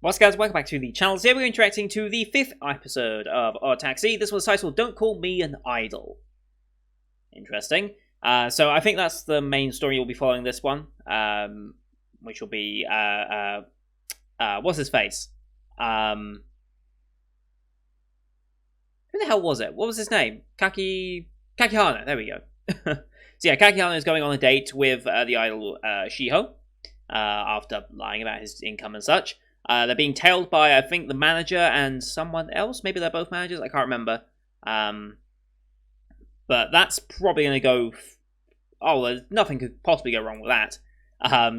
What's guys, welcome back to the channel. Today we're interacting to the 5th episode of ODDTAXI. This was titled Don't Call Me an Idol. Interesting. So I think that's the main story you'll be following this one. Which will be, what's his face? Who the hell was it? What was his name? Kakihana, there we go. So yeah, Kakihana is going on a date with the idol Shiho, after lying about his income and such. They're being tailed by, I think, the manager and someone else. Maybe they're both managers. I can't remember. But that's probably going to go... nothing could possibly go wrong with that.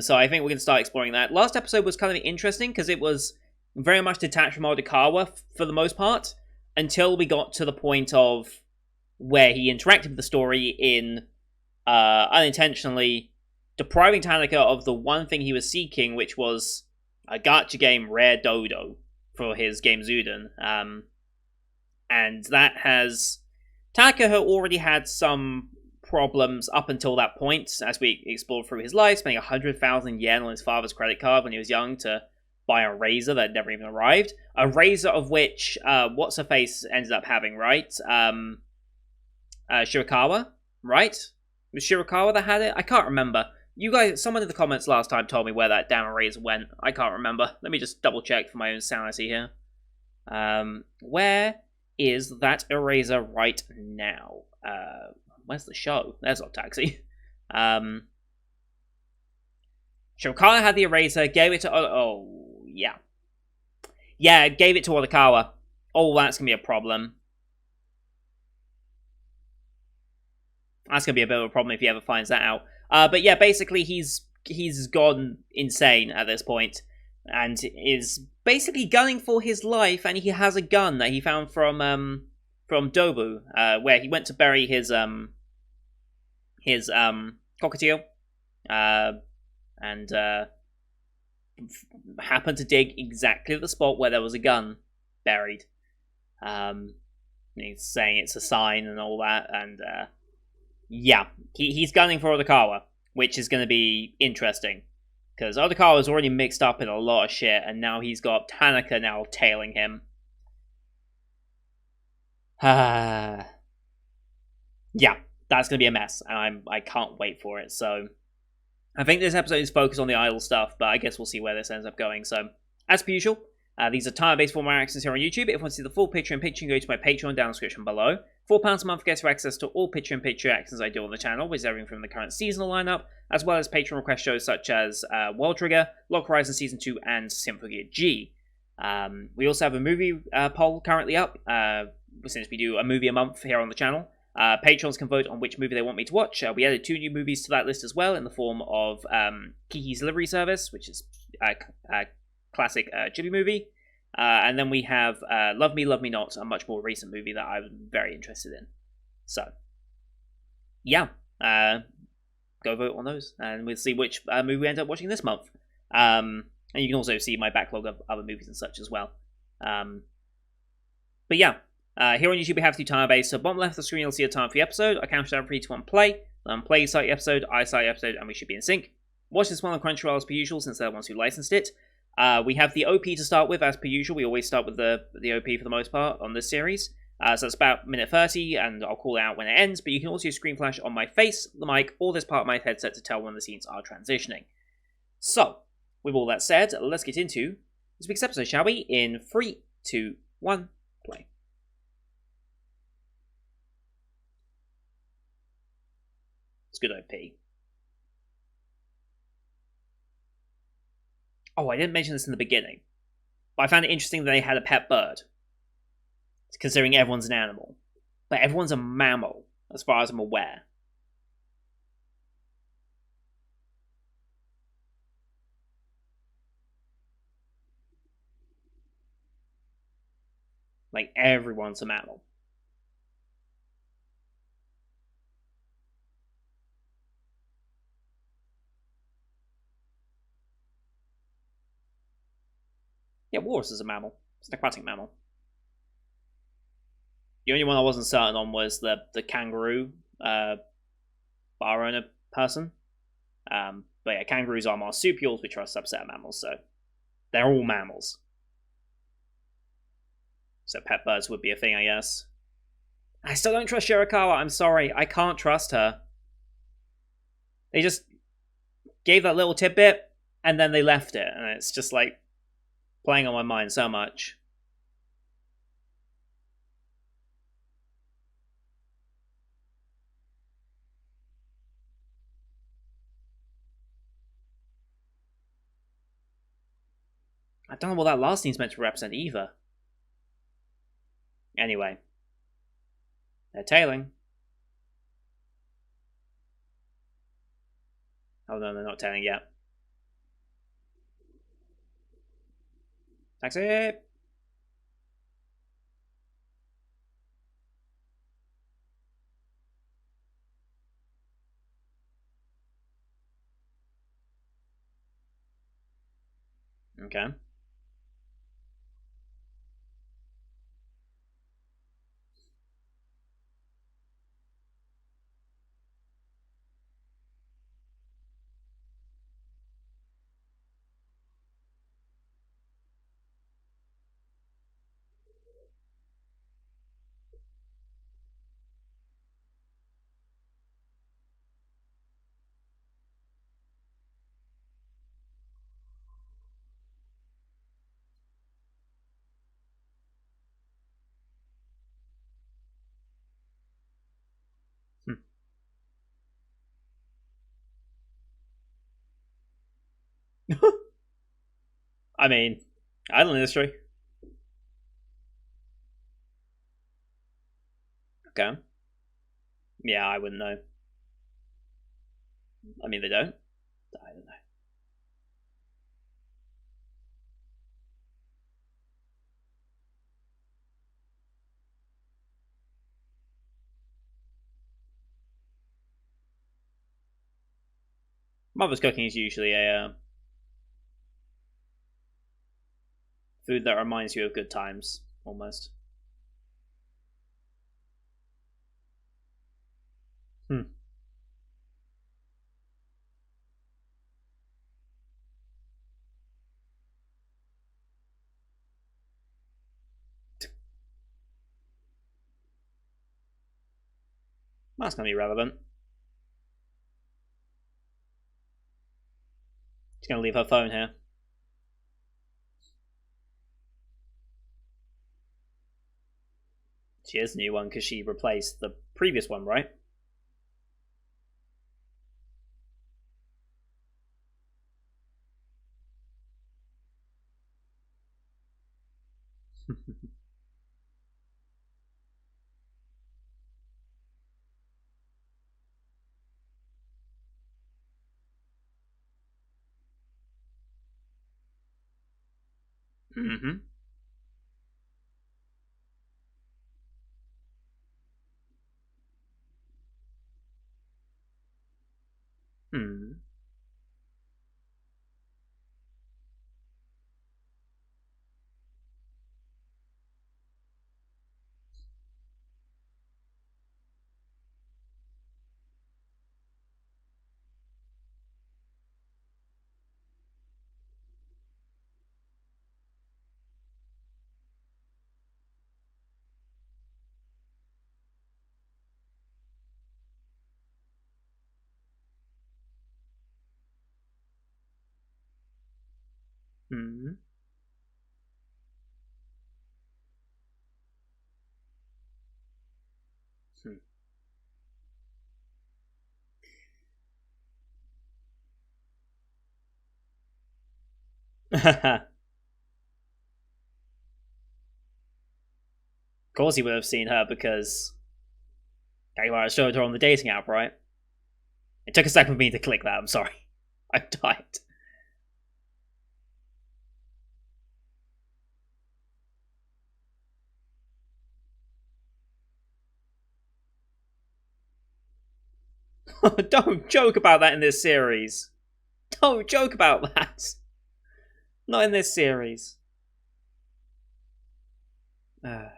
So I think we're going to start exploring that. Last episode was kind of interesting because it was very much detached from Odakawa for the most part, until we got to the point of where he interacted with the story in unintentionally depriving Tanaka of the one thing he was seeking, which was a gacha game Rare Dodo for his game Zuden. And that has... Tanaka had already had some problems up until that point, as we explored through his life, spending 100,000 yen on his father's credit card when he was young to buy a razor that never even arrived. A razor of which, What's-Her-Face ended up having, right? Shirakawa, right? It was Shirakawa that had it? I can't remember. You guys, someone in the comments last time told me where that damn razor went. I can't remember. Let me just double check for my own sanity here. Where is that eraser right now? Where's the show? There's ODDTAXI. Shirakawa had the eraser, gave it to... Oh, yeah. Yeah, gave it to Odakawa. Oh, that's going to be a problem. That's going to be a bit of a problem if he ever finds that out. But yeah, basically he's gone insane at this point, and is basically gunning for his life. And he has a gun that he found from Dobu, where he went to bury his cockatiel, and happened to dig exactly at the spot where there was a gun buried. He's saying it's a sign and all that, and yeah, he's gunning for Odakawa, which is going to be interesting, because Odakawa is already mixed up in a lot of shit, and now he's got Tanaka now tailing him. Yeah, that's going to be a mess, and I can't wait for it. So I think this episode is focused on the idol stuff, but I guess we'll see where this ends up going. So, as per usual, these are time-based format reactions here on YouTube. If you want to see the full picture in picture, go to my Patreon down in the description below. £4 a month gets you access to all picture-in-picture reactions I do on the channel, which is everything from the current seasonal lineup, as well as Patreon request shows such as World Trigger, Lock Horizon Season 2, and Symphogear G. We also have a movie poll currently up, since we do a movie a month here on the channel. Patrons can vote on which movie they want me to watch. We added 2 new movies to that list as well, in the form of Kiki's Delivery Service, which is a classic Ghibli movie. And then we have Love Me, Love Me Not, a much more recent movie that I'm very interested in. So, yeah, go vote on those, and we'll see which movie we end up watching this month. And you can also see my backlog of other movies and such as well. But yeah, here on YouTube we have the timer base, so bottom left of the screen you'll see a time for the episode. I count down 3, 2, 1, play. Then play start the episode, I start the episode, and we should be in sync. Watch this one on Crunchyroll as per usual, since they're the ones who licensed it. We have the OP to start with, as per usual. We always start with the OP for the most part on this series. So it's about minute 30, and I'll call it out when it ends, but you can also use screen flash on my face, the mic, or this part of my headset to tell when the scenes are transitioning. So, with all that said, let's get into this week's episode, shall we? In 3, 2, 1, play. It's good OP. Oh, I didn't mention this in the beginning, but I found it interesting that they had a pet bird, considering everyone's an animal. But everyone's a mammal, as far as I'm aware. Like, everyone's a mammal. Yeah, walrus is a mammal. It's an aquatic mammal. The only one I wasn't certain on was the kangaroo bar owner person. But yeah, kangaroos are marsupials, which are a subset of mammals, so they're all mammals. So pet birds would be a thing, I guess. I still don't trust Shirakawa. I'm sorry. I can't trust her. They just gave that little tidbit, and then they left it. And it's just like playing on my mind so much. I don't know what that last scene's meant to represent either. Anyway. They're tailing. Oh no, they're not tailing yet. Taxi! Okay. I mean, island industry. Okay. Yeah, I wouldn't know. I mean, they don't. I don't know. Mother's cooking is usually a food that reminds you of good times, almost. Hmm. That's gonna be relevant. She's gonna leave her phone here. She is a new one because she replaced the previous one, right? Mm-hmm. Hmm. Hmm. Hmm. Of course he would have seen her because Kagiwara showed her on the dating app, right? It took a second for me to click that, I'm sorry. I died. Don't joke about that in this series. Don't joke about that. Not in this series. How's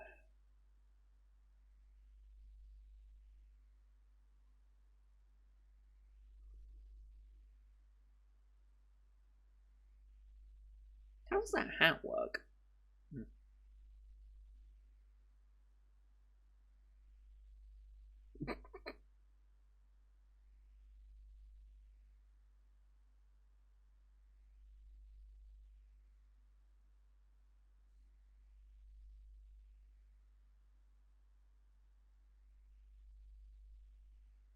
that hat work?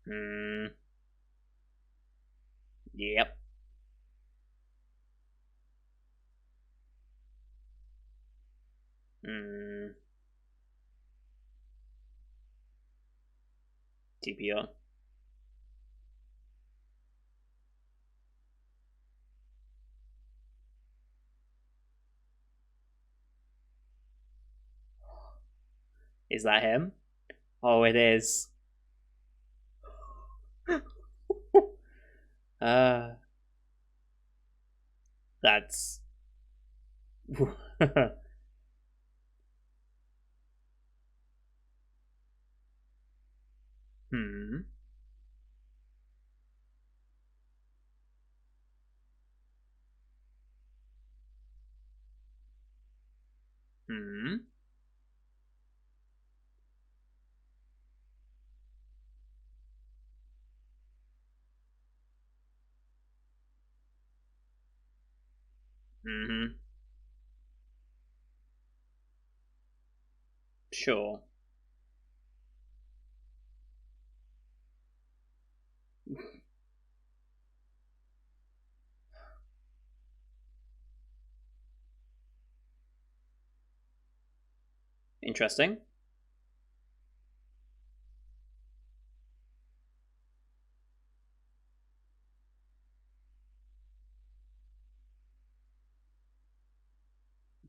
Hmm. Yep. Hmm. TPR. Is that him? Oh, it is. uh, that's. Hmm. Hmm. Hmm. Sure. Interesting.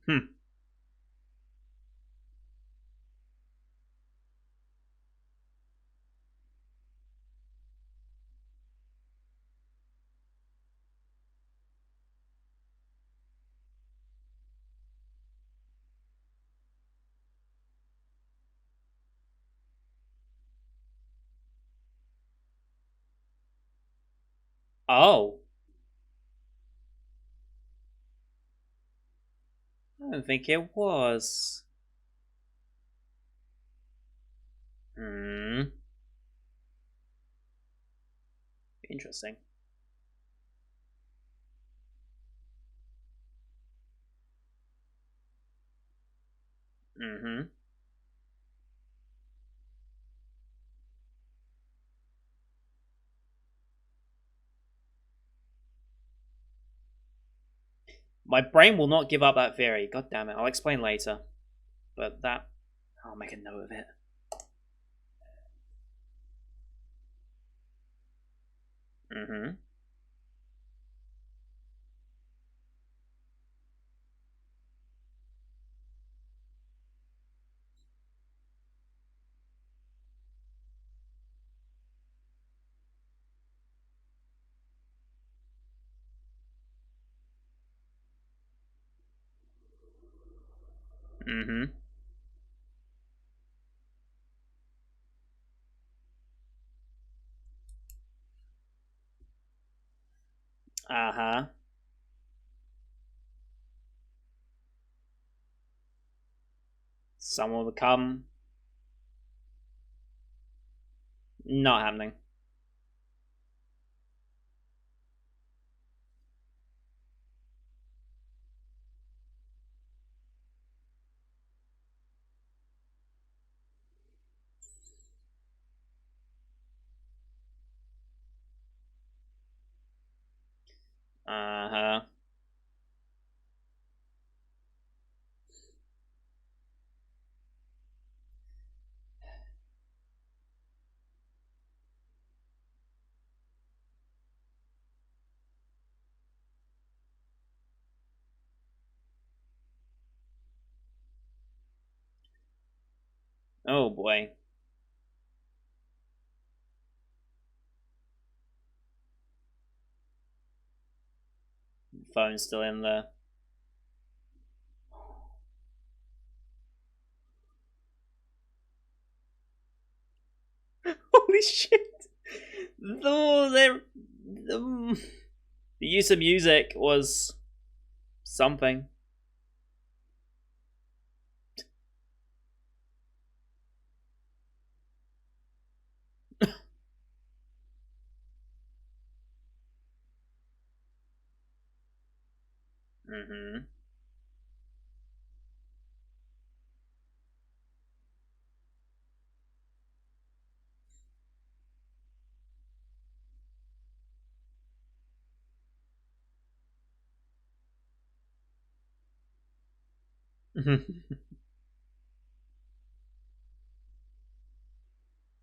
Hmm. Oh. I don't think it was. Hmm. Interesting. Hmm. My brain will not give up that theory. God damn it. I'll explain later. But that. I'll make a note of it. Hmm. Hmm. Uh huh. Someone will come. Not happening. Uh huh. Oh boy. Phone's still in there. Holy shit! Oh, um, the use of music was something. Hmm.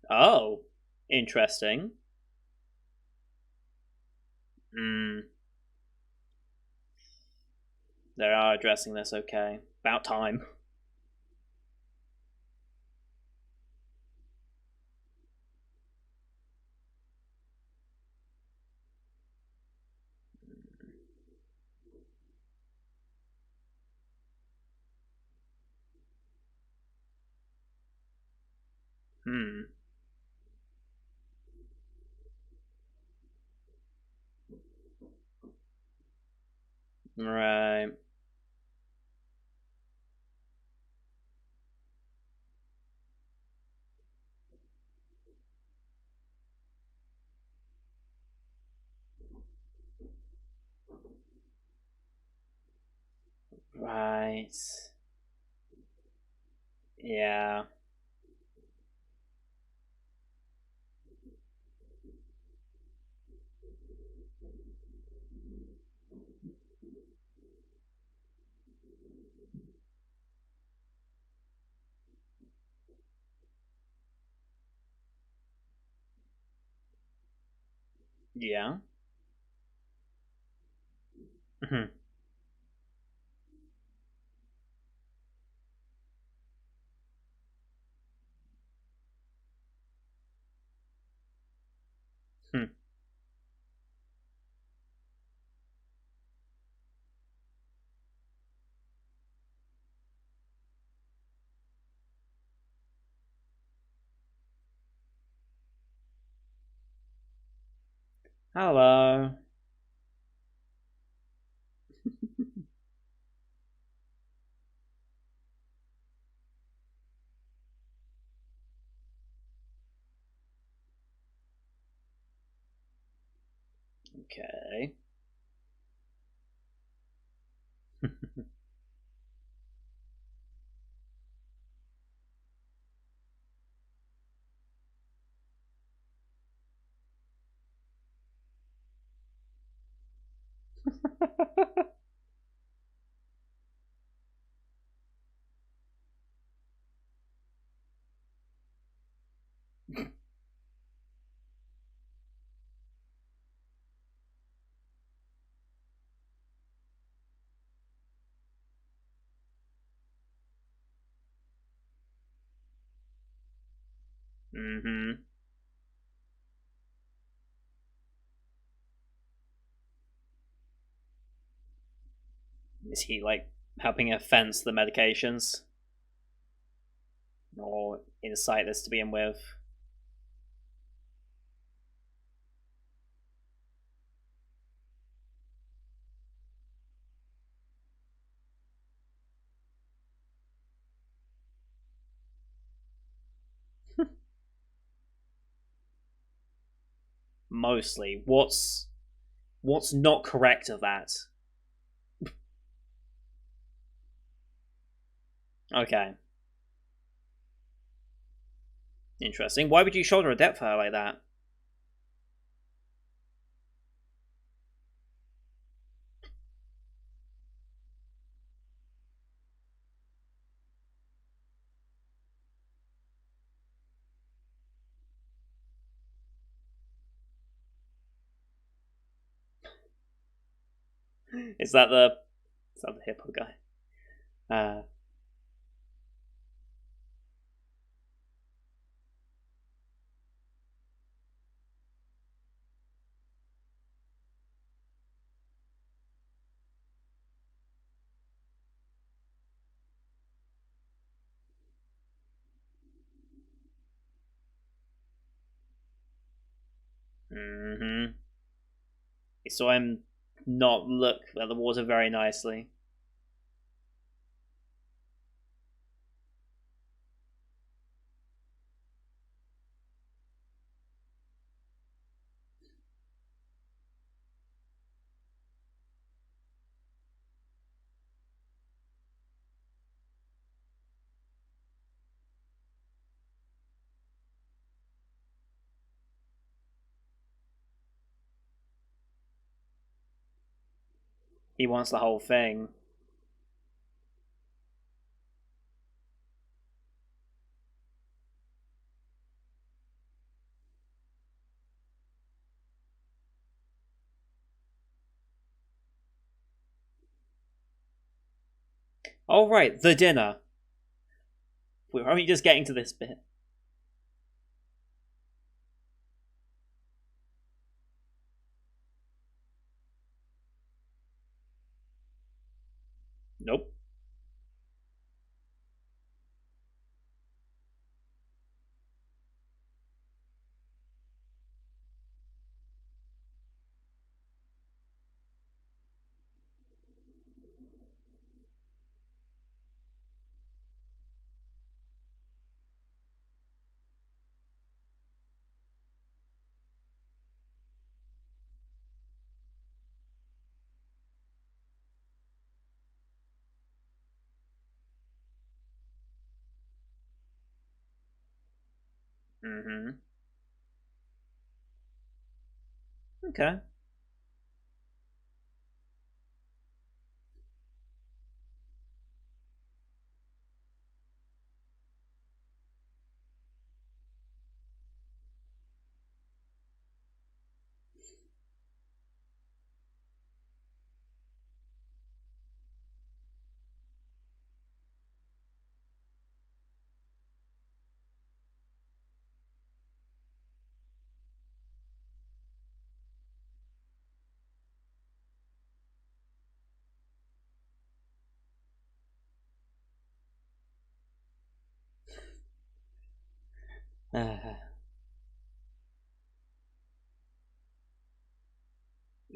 Oh, interesting. Hmm. They are addressing this, okay. About time. Hmm. Right. Right. Yeah. Yeah. Hmm. Hmm. Hello. Okay. Hmm. Is he like helping her fence the medications? Or incite this to begin with? Mostly. What's not correct of that? Okay. Interesting. Why would you shoulder a debt for her like that? Is that the hippo guy? Uh mm-hmm. He saw him not look at the water very nicely. He wants the whole thing. All right, the dinner. We're only just getting to this bit. Nope. Mm-hmm. Okay.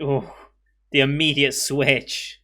Oh, the immediate switch.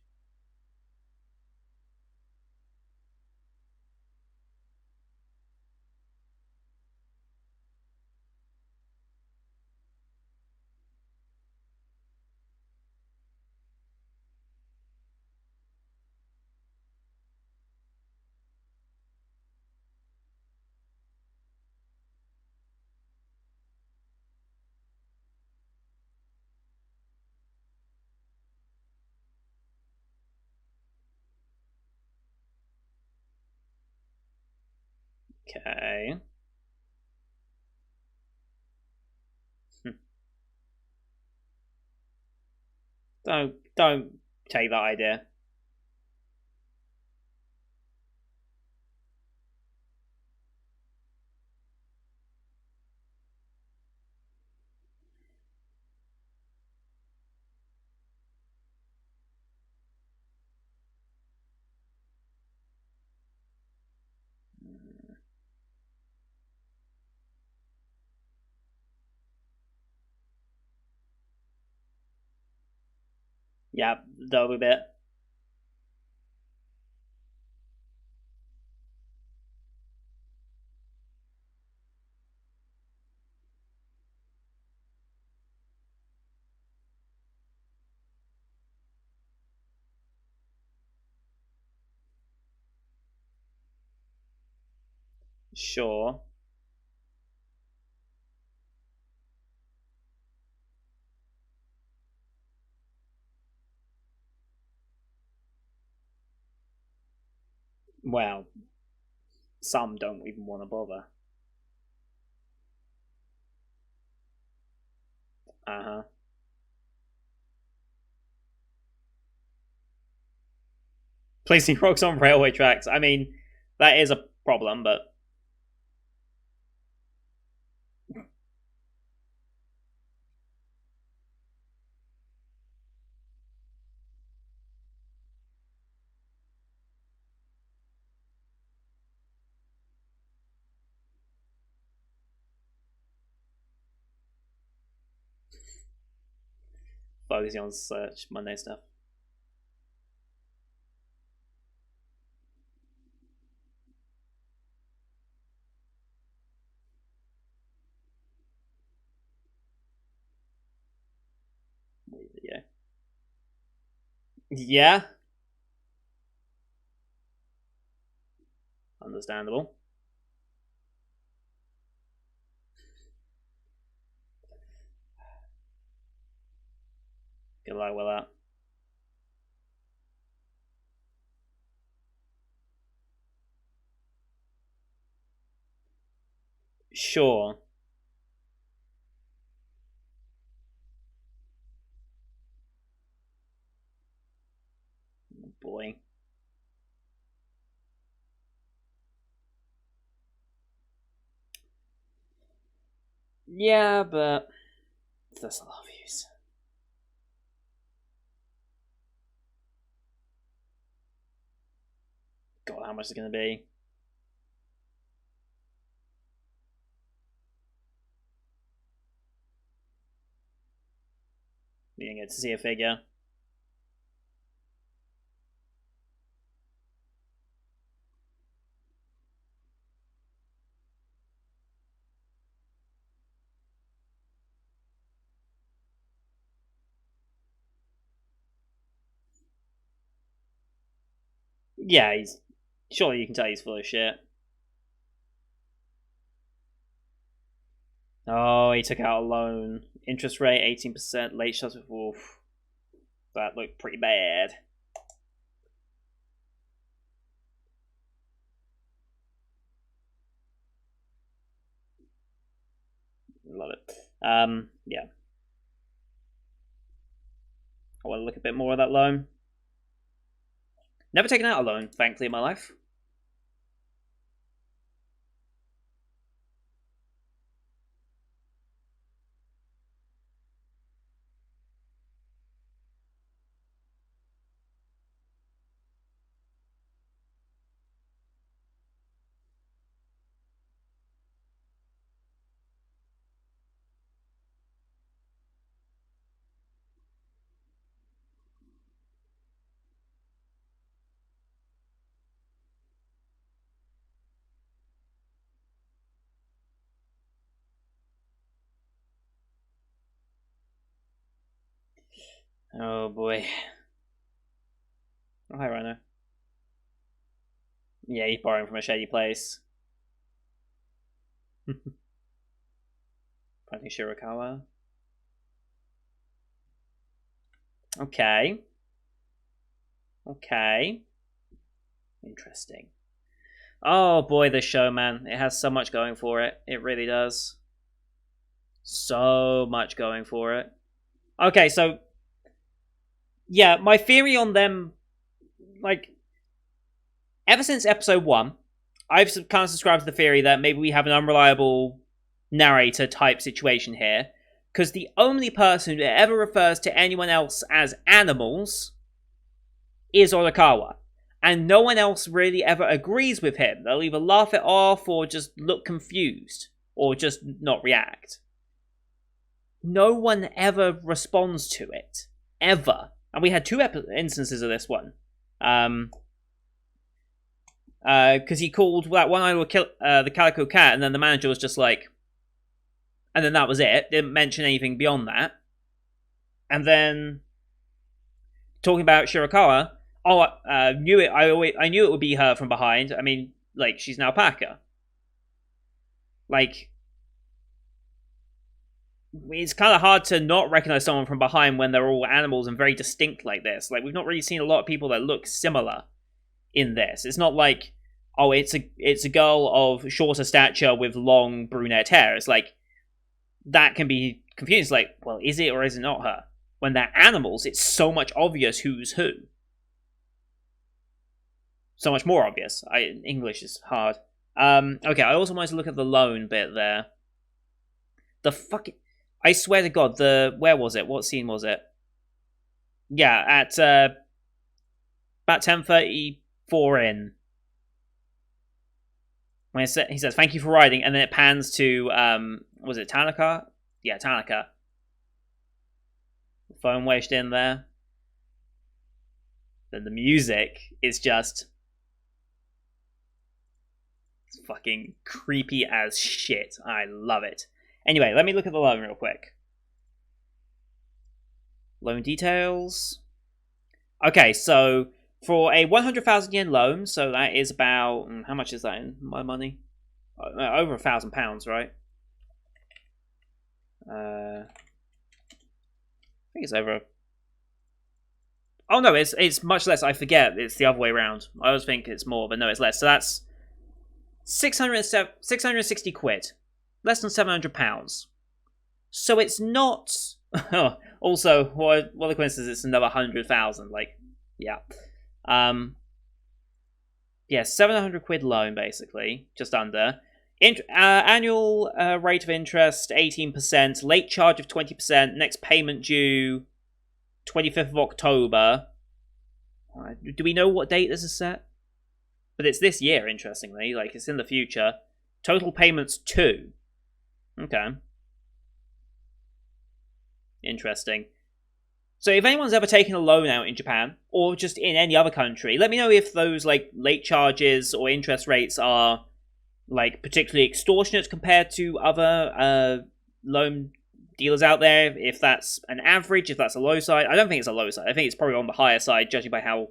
Okay. Don't take that idea. Yeah, double bit. Sure. Well, some don't even want to bother. Uh huh. Placing rocks on railway tracks. I mean, that is a problem, but focusing on search Monday stuff. Yeah. Yeah. Understandable. Good luck with that. Sure. Oh boy. Yeah, but that's a lot of views. God, how much is it going to be? You didn't get to see a figure. Yeah, he's... Surely you can tell he's full of shit. Oh, he took out a loan. Interest rate 18%. Late shots. Oof. That looked pretty bad. Love it. Yeah. I want to look a bit more at that loan. Never taken out a loan, thankfully, in my life. Oh boy. Oh, hi, Rhino. Yeah, he's borrowing from a shady place. Fighting Shirakawa. Okay. Okay. Interesting. Oh boy, this show, man. It has so much going for it. It really does. So much going for it. Okay, so... Yeah, my theory on them... Like... Ever since episode 1, I've kind of subscribed to the theory that maybe we have an unreliable narrator type situation here. Because the only person who ever refers to anyone else as animals is Orikawa. And no one else really ever agrees with him. They'll either laugh it off or just look confused. Or just not react. No one ever responds to it. Ever. And we had 2 instances of this one. Because he called that one idol the Calico Cat, and then the manager was just like... And then that was it. Didn't mention anything beyond that. And then... Talking about Shirakawa... Oh, I knew it would be her from behind. I mean, like, she's an alpaca. Like... It's kind of hard to not recognize someone from behind when they're all animals and very distinct like this. Like, we've not really seen a lot of people that look similar in this. It's not like, oh, it's a girl of shorter stature with long brunette hair. It's like, that can be confusing. It's like, well, is it or is it not her? When they're animals, it's so much obvious who's who. So much more obvious. English is hard. Okay, I also wanted to look at the loan bit there. The fucking... I swear to God, where was it? What scene was it? Yeah, at about 10:34 in. When he says, "Thank you for riding," and then it pans to was it Tanaka? Yeah, Tanaka. Phone wedged in there. Then the music is just fucking creepy as shit. I love it. Anyway, let me look at the loan real quick. Loan details. Okay, so for a 100,000 yen loan, so that is about... How much is that in my money? Over £1,000, right? I think it's over... Oh no, it's much less. I forget. It's the other way around. I always think it's more, but no, it's less. So that's 660 quid. Less than £700. So it's not... Also, what a coincidence, it's another 100,000. Like, yeah. Yeah, 700 quid loan, basically. Just under. Annual rate of interest 18%, late charge of 20%, next payment due 25th of October. Do we know what date this is set? But it's this year, interestingly. Like, it's in the future. Total payments 2. Okay. Interesting. So if anyone's ever taken a loan out in Japan, or just in any other country, let me know if those, like, late charges or interest rates are, like, particularly extortionate compared to other loan dealers out there. If that's an average, if that's a low side. I don't think it's a low side. I think it's probably on the higher side, judging by how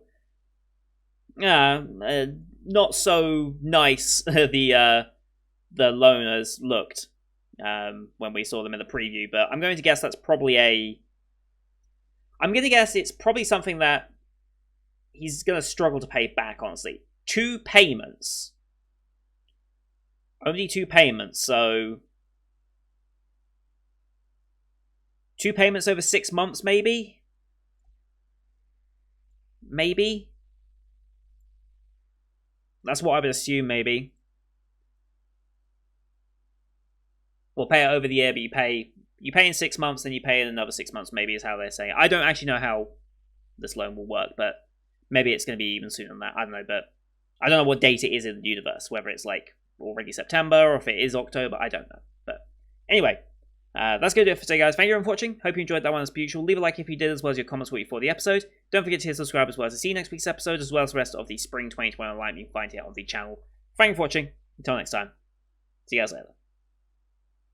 not so nice the loaners looked when we saw them in the preview. But I'm going to guess that's probably I'm going to guess it's probably something that he's going to struggle to pay back, honestly. 2 payments. Only 2 payments, so 2 payments over 6 months, maybe? Maybe? That's what I would assume, maybe. We'll pay it over the year, but you pay in 6 months, then you pay in another 6 months, maybe is how they're saying it. I don't actually know how this loan will work, but maybe it's going to be even sooner than that. I don't know, but I don't know what date it is in the universe, whether it's like already September or if it is October, I don't know. But anyway, that's going to do it for today, guys. Thank you everyone for watching. Hope you enjoyed that one as per usual. Leave a like if you did, as well as your comments what you thought of the episode. Don't forget to hit subscribe as well as to see next week's episode, as well as the rest of the Spring 2021 lineup you can find here on the channel. Thank you for watching. Until next time, see you guys later.